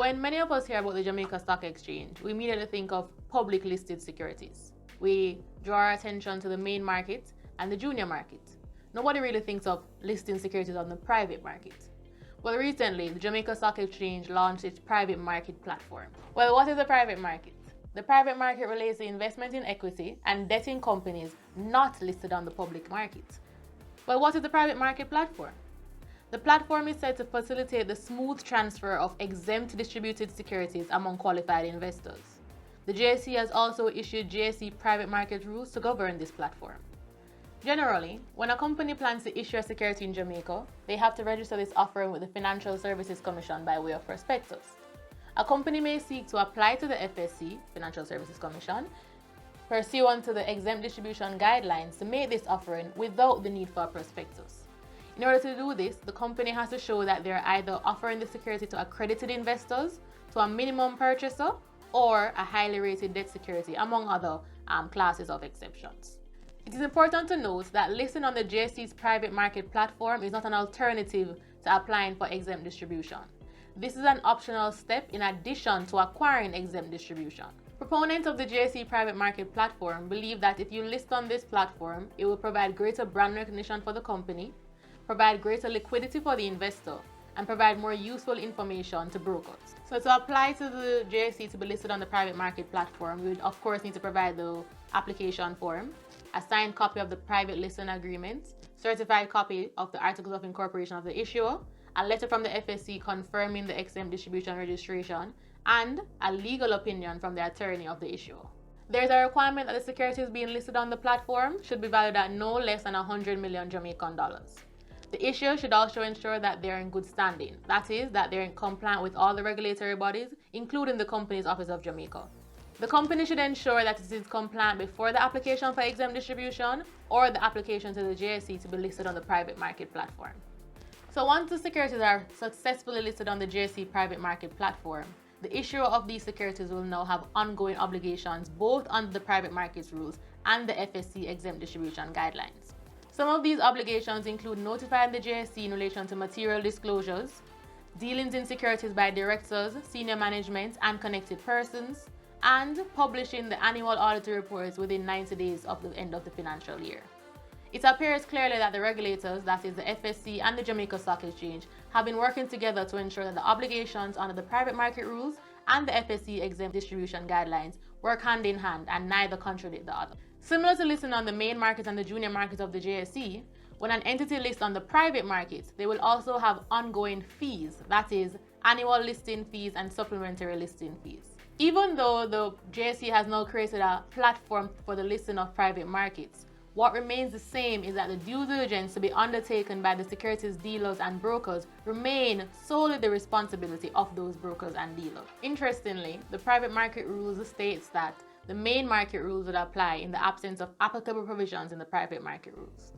When many of us hear about the Jamaica Stock Exchange, we immediately think of public listed securities. We draw our attention to the main market and the junior market. Nobody really thinks of listing securities on the private market. Well, recently, the Jamaica Stock Exchange launched its private market platform. Well, what is the private market? The private market relates to investment in equity and debt in companies not listed on the public market. Well, what is the private market platform? The platform is said to facilitate the smooth transfer of exempt distributed securities among qualified investors. The JSE has also issued JSE private market rules to govern this platform. Generally, when a company plans to issue a security in Jamaica, they have to register this offering with the Financial Services Commission by way of prospectus. A company may seek to apply to the FSC, Financial Services Commission, pursuant to the exempt distribution guidelines to make this offering without the need for a prospectus. In order to do this, the company has to show that they're either offering the security to accredited investors, to a minimum purchaser, or a highly rated debt security, among other classes of exceptions. It is important to note that listing on the JSE's private market platform is not an alternative to applying for exempt distribution. This is an optional step in addition to acquiring exempt distribution. Proponents of the JSE private market platform believe that if you list on this platform, it will provide greater brand recognition for the company, provide greater liquidity for the investor, and provide more useful information to brokers. So to apply to the JSE to be listed on the private market platform, you would of course need to provide the application form, a signed copy of the private listing agreement, certified copy of the articles of incorporation of the issuer, a letter from the FSC confirming the exempt distribution registration, and a legal opinion from the attorney of the issuer. There is a requirement that the securities being listed on the platform should be valued at no less than 100 million Jamaican dollars. The issuer should also ensure that they're in good standing, that is, that they're in compliance with all the regulatory bodies, including the Companies Office of Jamaica. The company should ensure that it is compliant before the application for exempt distribution or the application to the JSE to be listed on the private market platform. So once the securities are successfully listed on the JSE private market platform, the issuer of these securities will now have ongoing obligations both under the private markets rules and the FSC exempt distribution guidelines. Some of these obligations include notifying the JSE in relation to material disclosures, dealings in securities by directors, senior management, and connected persons, and publishing the annual auditor reports within 90 days of the end of the financial year. It appears clearly that the regulators, that is the FSC and the Jamaica Stock Exchange, have been working together to ensure that the obligations under the private market rules and the FSC exempt distribution guidelines work hand in hand and neither contradict the other. Similar to listing on the main market and the junior market of the JSE, when an entity lists on the private market, they will also have ongoing fees, that is, annual listing fees and supplementary listing fees. Even though the JSE has now created a platform for the listing of private markets, what remains the same is that the due diligence to be undertaken by the securities dealers and brokers remain solely the responsibility of those brokers and dealers. Interestingly, the private market rules states that the main market rules would apply in the absence of applicable provisions in the private market rules.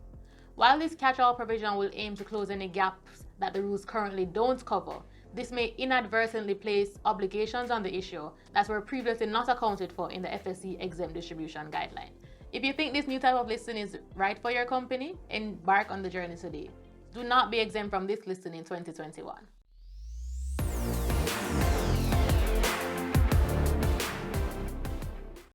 While this catch-all provision will aim to close any gaps that the rules currently don't cover, this may inadvertently place obligations on the issuer that were previously not accounted for in the FSC exempt distribution guideline. If you think this new type of listing is right for your company, embark on the journey today. Do not be exempt from this listing in 2021.